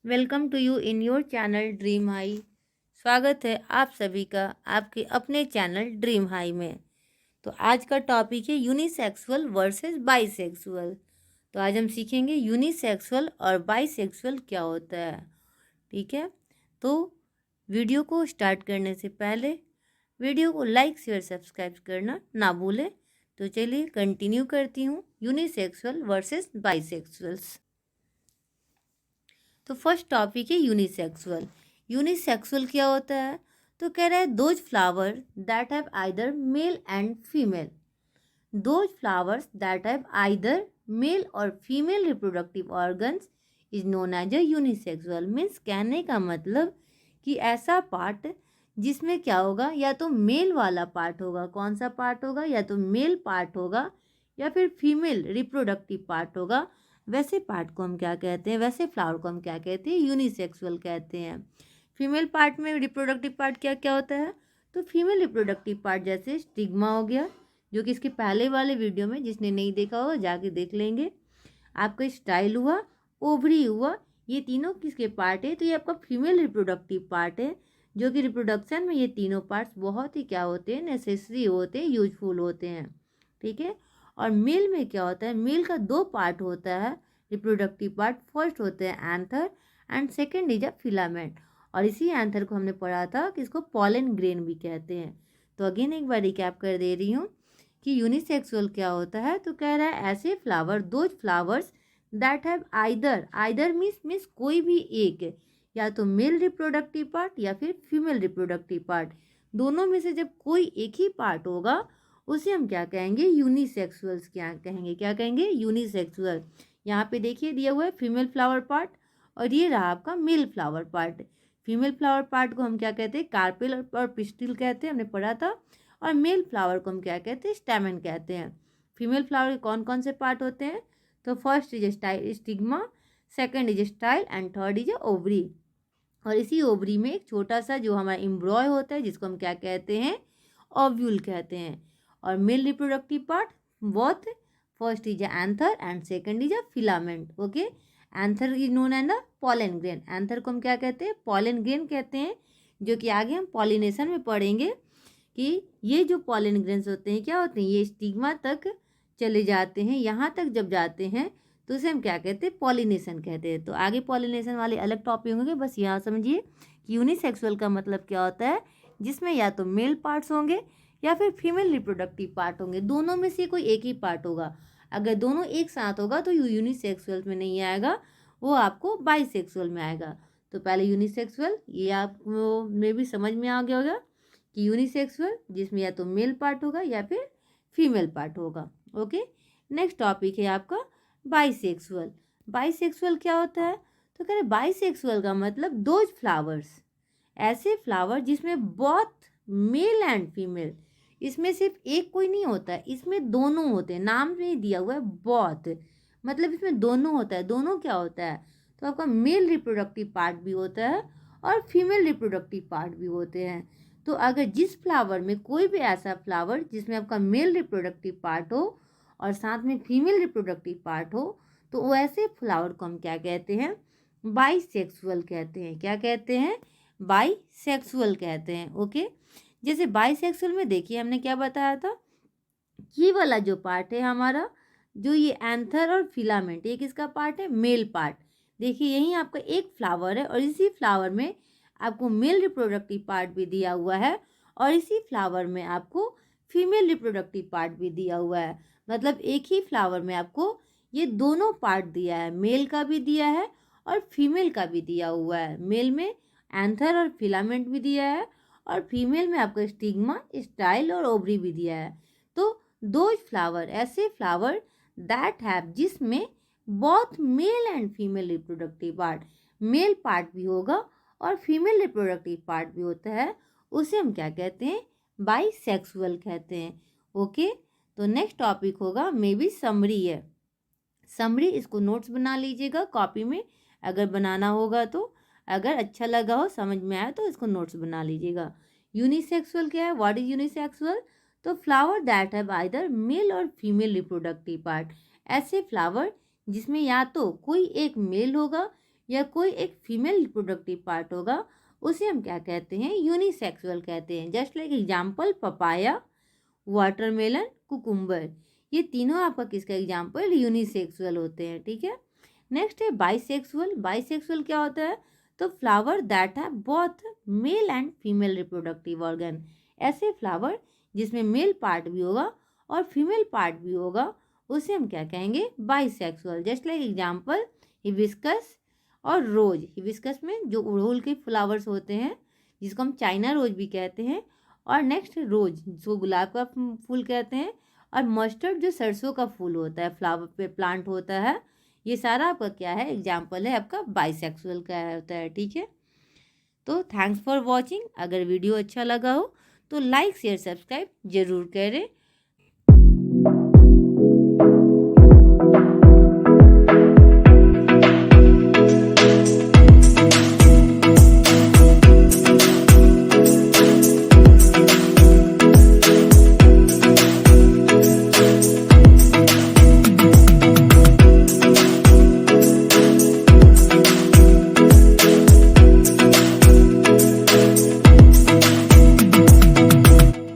Welcome to you in your channel dream high. स्वागत है आप सभी का आपके अपने चैनल ड्रीम हाई में। तो आज का टॉपिक है यूनिसेक्सुअल वर्सेस बाइसेक्सुअल। तो आज हम सीखेंगे यूनिसेक्सुअल और बाइसेक्सुअल क्या होता है। ठीक है, तो वीडियो को स्टार्ट करने से पहले वीडियो को लाइक शेयर सब्सक्राइब करना ना भूलें। तो चलिए कंटिन्यू करती हूँ यूनिसेक्सुअल वर्सेस बाइसेक्सुअल्स। तो फर्स्ट टॉपिक है यूनिसेक्सुअल। यूनिसेक्सुअल क्या होता है? तो कह रहा है those flower that have either male and female. Those flowers that have either male और female reproductive organs is known as a unisexual. Means कहने का मतलब कि ऐसा पार्ट जिसमें क्या होगा, या तो मेल वाला पार्ट होगा। कौन सा पार्ट होगा? या तो मेल पार्ट होगा या फिर फीमेल रिप्रोडक्टिव पार्ट होगा। वैसे पार्ट को हम क्या कहते हैं? वैसे फ्लावर को हम क्या कहते हैं? यूनिसेक्सुअल कहते हैं। फीमेल पार्ट में रिप्रोडक्टिव पार्ट क्या क्या होता है? तो फीमेल रिप्रोडक्टिव पार्ट जैसे स्टिग्मा हो गया, जो कि इसके पहले वाले वीडियो में जिसने नहीं देखा होगा जाके देख लेंगे। आपका स्टाइल हुआ, ओवरी हुआ, ये तीनों किसके पार्ट है? तो ये आपका फीमेल रिप्रोडक्टिव पार्ट है, जो कि रिप्रोडक्शन में ये तीनों पार्ट्स बहुत ही क्या होते हैं? नेसेसरी होते हैं, यूजफुल होते हैं। ठीक है। और मेल में क्या होता है? मेल का दो पार्ट होता है रिप्रोडक्टिव पार्ट। फर्स्ट होते हैं anther and second is a filament. और इसी एंथर को हमने पढ़ा था कि इसको पॉलन ग्रेन भी कहते हैं। तो अगेन एक बार रिकैप कर दे रही हूँ कि यूनिसेक्सुअल क्या होता है। तो कह रहा है ऐसे flower, those flowers that have either, either means कोई भी एक, या तो मेल रिप्रोडक्टिव पार्ट या फिर फीमेल रिप्रोडक्टिव पार्ट। दोनों में से जब कोई एक ही पार्ट होगा उसे हम क्या कहेंगे? यूनिसेक्सुअल्स क्या कहेंगे? क्या कहेंगे? यूनिसेक्सुअल। यहाँ पे देखिए दिया हुआ है फीमेल फ्लावर पार्ट और ये रहा आपका male flower part. Female flower part को हम क्या कहते हैं? कार्पेल और पिस्टिल कहते हैं, हमने पढ़ा था। और मेल फ्लावर को हम क्या कहते हैं? स्टैमेन कहते हैं। फीमेल फ्लावर के कौन कौन से पार्ट होते हैं? तो first is stigma, second is style and third is ovary. और इसी ओवरी में एक छोटा सा जो हमारा एम्ब्रॉय होता है जिसको हम क्या कहते हैं? ओव्यूल कहते हैं। और male reproductive part both, first is anther and second is a filament. Okay. Anther is known as the pollen grain. Anther को हम क्या कहते हैं? पॉलन ग्रेन कहते हैं, जो कि आगे हम पॉलिनेशन में पढ़ेंगे कि ये जो पॉलन ग्रेन्स होते हैं क्या होते हैं? ये स्टिग्मा तक चले जाते हैं। यहाँ तक जब जाते हैं तो उसे हम क्या कहते हैं? पॉलिनेशन कहते हैं। तो आगे पॉलिनेशन वाले अलग टॉपिक होंगे, बस यहाँ समझिए कि यूनिसेक्सुअल का मतलब क्या होता है, जिसमें या तो मेल पार्ट्स होंगे या फिर फीमेल रिप्रोडक्टिव पार्ट होंगे। दोनों में से कोई एक ही पार्ट होगा। अगर दोनों एक साथ होगा तो यूनिसेक्सुअल में नहीं आएगा, वो आपको बाइसेक्सुअल में आएगा। तो पहले यूनिसेक्सुअल, ये आपको में भी समझ में आ गया होगा कि यूनिसेक्सुअल जिसमें या तो मेल पार्ट होगा या फिर फीमेल पार्ट होगा। ओके। नेक्स्ट टॉपिक है आपका बाइसेक्सुअल। बाइसेक्सुअल क्या होता है? तो कह रहे बाइसेक्सुअल का मतलब दोज फ्लावर्स, ऐसे फ्लावर जिसमें बोथ मेल एंड फीमेल, इसमें सिर्फ एक कोई नहीं होता है, इसमें दोनों होते हैं। नाम में दिया हुआ है बोथ, मतलब इसमें दोनों होता है। दोनों क्या होता है? तो आपका मेल रिप्रोडक्टिव पार्ट भी होता है और फीमेल रिप्रोडक्टिव पार्ट भी होते हैं। तो अगर जिस फ्लावर में कोई भी ऐसा फ्लावर जिसमें आपका मेल रिप्रोडक्टिव पार्ट हो और साथ में फीमेल रिप्रोडक्टिव पार्ट हो, तो वैसे फ्लावर को हम क्या कहते हैं? बाइसेक्सुअल कहते हैं। क्या कहते हैं? बाइसेक्सुअल कहते हैं। ओके। जैसे बाइसेक्सुअल में देखिए हमने क्या बताया था, ये वाला जो पार्ट है हमारा, जो ये एंथर और फिलामेंट, ये किसका पार्ट है? Male part. देखिए यहीं आपका एक फ्लावर है और इसी फ्लावर में आपको मेल रिप्रोडक्टिव पार्ट भी दिया हुआ है और इसी फ्लावर में आपको फीमेल रिप्रोडक्टिव पार्ट भी दिया हुआ है। मतलब एक ही फ्लावर में आपको ये दोनों पार्ट दिया है, मेल का भी दिया है और फीमेल का भी दिया हुआ है। मेल में एंथर और फिलामेंट भी दिया है और फीमेल में आपको स्टिग्मा, स्टाइल और ओवरी भी दिया है। तो दोज फ्लावर, ऐसे फ्लावर दैट हैव, जिसमें both male and female reproductive part, male part भी होगा और फीमेल रिप्रोडक्टिव पार्ट भी होता है, उसे हम क्या कहते हैं? बाइसेक्सुअल कहते हैं। ओके। तो नेक्स्ट टॉपिक होगा मे बी समरी है। समरी, इसको नोट्स बना लीजिएगा कॉपी में अगर बनाना होगा तो। अगर अच्छा लगा हो, समझ में आया तो इसको नोट्स बना लीजिएगा। यूनिसेक्सुअल क्या है? What is unisexual? तो flower that have either male और फीमेल रिप्रोडक्टिव पार्ट, ऐसे फ्लावर जिसमें या तो कोई एक मेल होगा या कोई एक फीमेल रिप्रोडक्टिव पार्ट होगा, उसे हम क्या कहते हैं, यूनिसेक्सुअल कहते हैं। Just like example papaya, watermelon, cucumber, ये तीनों आपका किसका एग्जाम्पल, यूनिसेक्सुअल होते हैं। ठीक है। नेक्स्ट है बाइसेक्सुअल। बाइसेक्सुअल क्या होता है, तो फ्लावर दैट है both male and female reproductive organ. ऐसे फ्लावर जिसमें मेल पार्ट भी होगा और फीमेल पार्ट भी होगा, उसे हम क्या कहेंगे, bisexual. Just like example hibiscus और रोज। हिबिस्कस में जो उड़हुल के फ्लावर्स होते हैं जिसको हम चाइना रोज भी कहते हैं, और नेक्स्ट रोज जो गुलाब का फूल कहते हैं, और मस्टर्ड जो सरसों का फूल होता है, फ्लावर पे प्लांट होता है, ये सारा आपका क्या है, एग्जाम्पल है आपका बाइसेक्सुअल का होता है। ठीक है। तो थैंक्स फॉर वॉचिंग। अगर वीडियो अच्छा लगा हो तो लाइक शेयर सब्सक्राइब जरूर करें